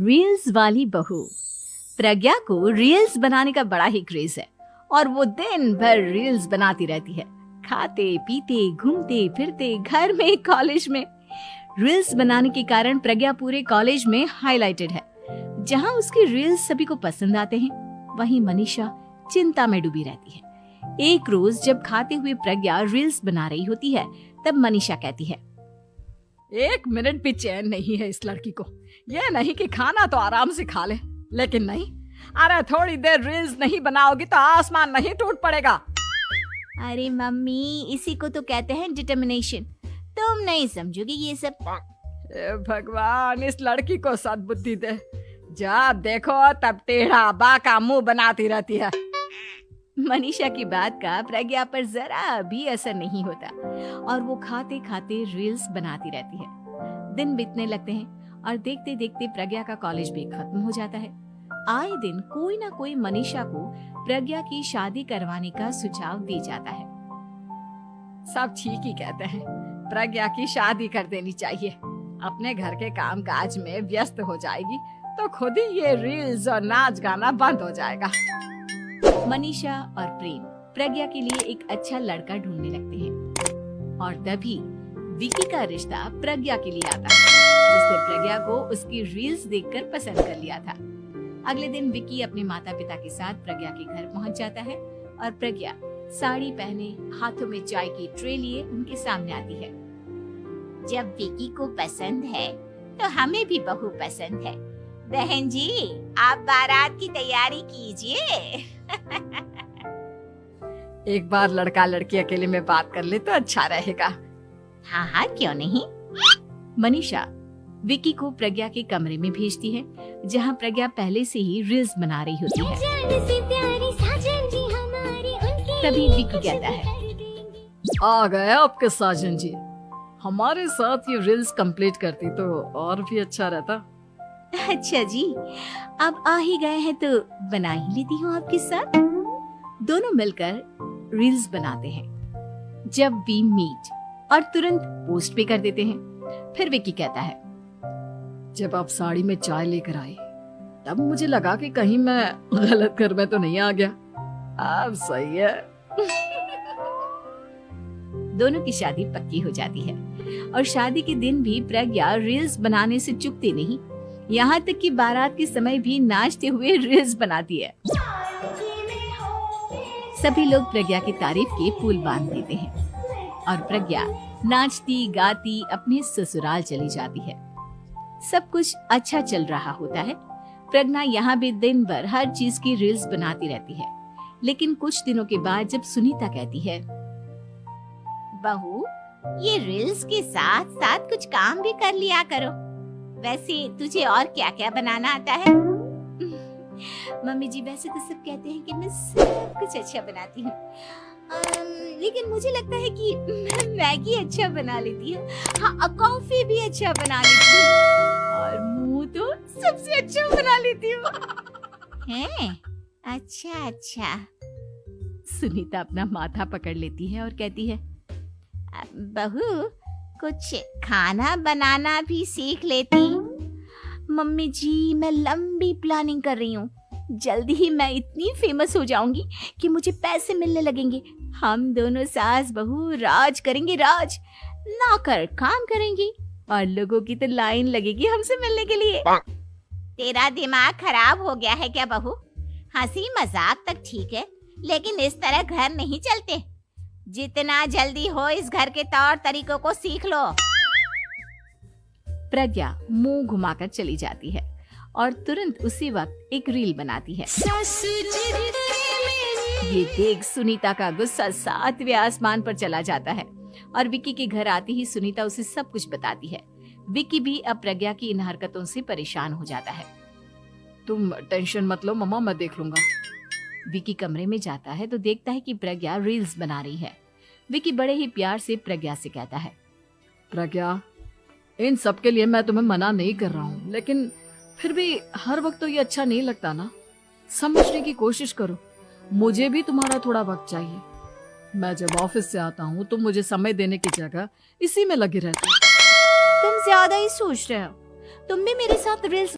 Reels वाली बहू। प्रज्ञा को रील्स बनाने का बड़ा ही क्रेज है और वो दिन भर रील्स बनाती रहती है। खाते पीते घूमते फिरते घर में कॉलेज में रील्स बनाने के कारण प्रज्ञा पूरे कॉलेज में हाईलाइटेड है। जहां उसकी रील्स सभी को पसंद आते हैं, वहीं मनीषा चिंता में डूबी रहती है। एक रोज जब खाते हुए प्रज्ञा रील्स बना रही होती है, तब मनीषा कहती है, 1 मिनट भी चैन नहीं है इस लड़की को। यह नहीं कि खाना तो आराम से खा ले, लेकिन नहीं, अरे थोड़ी देर रील्स नहीं बनाओगी तो आसमान नहीं टूट पड़ेगा। अरे मम्मी, इसी को तो कहते हैं डिटर्मिनेशन। तुम नहीं समझोगी ये सब। भगवान, इस लड़की को सद्बुद्धि दे। जब देखो तब टेढ़ा बाका मुंह बनाती रहती है। मनीषा की बात का प्रज्ञा पर जरा भी असर नहीं होता और वो खाते खाते रील्स बनाती रहती है। दिन बीतने लगते हैं और देखते देखते प्रज्ञा का कॉलेज भी खत्म हो जाता है। आए दिन कोई ना कोई मनीषा को प्रज्ञा की शादी करवाने का सुझाव दे जाता है। सब ठीक ही कहते हैं, प्रज्ञा की शादी कर देनी चाहिए। अपने घर के काम काज में व्यस्त हो जाएगी तो खुद ही ये रील्स और नाच गाना बंद हो जाएगा। मनीषा और प्रेम प्रज्ञा के लिए एक अच्छा लड़का ढूंढने लगते हैं और तभी विकी का रिश्ता प्रज्ञा के लिए आता है, जिसने प्रज्ञा को उसकी रील्स देखकर पसंद कर लिया था। अगले दिन विकी अपने माता पिता के साथ प्रज्ञा के घर पहुंच जाता है और प्रज्ञा साड़ी पहने हाथों में चाय की ट्रे लिए उनके सामने आती है। जब विकी को पसंद है तो हमें भी बहू पसंद है। बहन जी, आप बारात की तैयारी कीजिए। एक बार लड़का लड़की अकेले में बात कर ले तो अच्छा रहेगा। हाँ हाँ, क्यों नहीं। मनीषा विकी को प्रज्ञा के कमरे में भेजती है, जहां प्रज्ञा पहले से ही रील्स बना रही होती है। तभी विकी कहता है, आ गए आपके साजन जी। हमारे साथ ये रील्स कंप्लीट करती तो और भी अच्छा रहता। अच्छा जी, अब आ ही गए हैं तो बना ही लेती हूँ आपके साथ। दोनों मिलकर रील्स बनाते हैं। जब वी मीट और तुरंत पोस्ट भी कर देते हैं। फिर विकी कहता है, जब आप साड़ी में चाय लेकर आए तब मुझे लगा कि कहीं मैं गलत घर में तो नहीं आ गया। अब सही है। दोनों की शादी पक्की हो जाती है और शादी के दिन भी प्रज्ञा रील्स बनाने से चूकती नहीं। यहाँ तक कि बारात के समय भी नाचते हुए रील्स बनाती है। सभी लोग प्रज्ञा की तारीफ के पुल बांध देते हैं और प्रज्ञा नाचती गाती अपने ससुराल चली जाती है। सब कुछ अच्छा चल रहा होता है। प्रज्ञा यहाँ भी दिन भर हर चीज की रील्स बनाती रहती है। लेकिन कुछ दिनों के बाद जब सुनीता कहती है, बहू, ये रील्स के साथ साथ कुछ काम भी कर लिया करो। वैसे तुझे और क्या क्या बनाना आता है? मम्मी जी, वैसे तो सब कहते हैं कि मैं सब कुछ अच्छा बनाती हूँ, लेकिन मुझे लगता है कि मैं मैगी अच्छा बना लेती हूँ। हाँ, कॉफी भी अच्छा बना लेती हूँ और मुंह तो सबसे अच्छा बना लेती हूँ। हैं? अच्छा अच्छा। सुनीता अपना माथा पकड़ लेती है और कहती है, बहू, कुछ खाना बनाना भी सीख लेती। मम्मी जी, मैं लंबी प्लानिंग कर रही हूँ। जल्दी ही मैं इतनी फेमस हो जाऊंगी कि मुझे पैसे मिलने लगेंगे। हम दोनों सास बहू राज करेंगे, राज। नौकर काम करेंगी और लोगों की तो लाइन लगेगी हमसे मिलने के लिए। तेरा दिमाग खराब हो गया है क्या बहू? हंसी मजाक तक ठीक है, लेकिन इस तरह घर नहीं चलते। जितना जल्दी हो इस घर के तौर तरीकों को सीख लो। प्रज्ञा मुंह घुमाकर चली जाती है और तुरंत उसी वक्त एक रील बनाती है। ये देख सुनीता का गुस्सा 7वें आसमान पर चला जाता है और विकी के घर आते ही सुनीता उसे सब कुछ बताती है। विकी भी अब प्रज्ञा की इन हरकतों से परेशान हो जाता है। तुम टेंशन मत लो मम्मा, मैं देख लूंगा। विकी कमरे में जाता है तो देखता है कि प्रज्ञा रील्स बना रही है। विकी बड़े ही प्यार से प्रज्ञा से कहता है, प्रज्ञा, इन सब के लिए मैं तुम्हें मना नहीं कर रहा हूँ, लेकिन फिर भी हर वक्त तो ये अच्छा नहीं लगता ना। समझने की कोशिश करो, मुझे भी तुम्हारा थोड़ा वक्त चाहिए। मैं जब ऑफिस से आता हूँ तो मुझे समय देने की जगह इसी में लगी रहती है। तुम ज्यादा ही सोच रहे हो। तुम भी मेरे साथ रील्स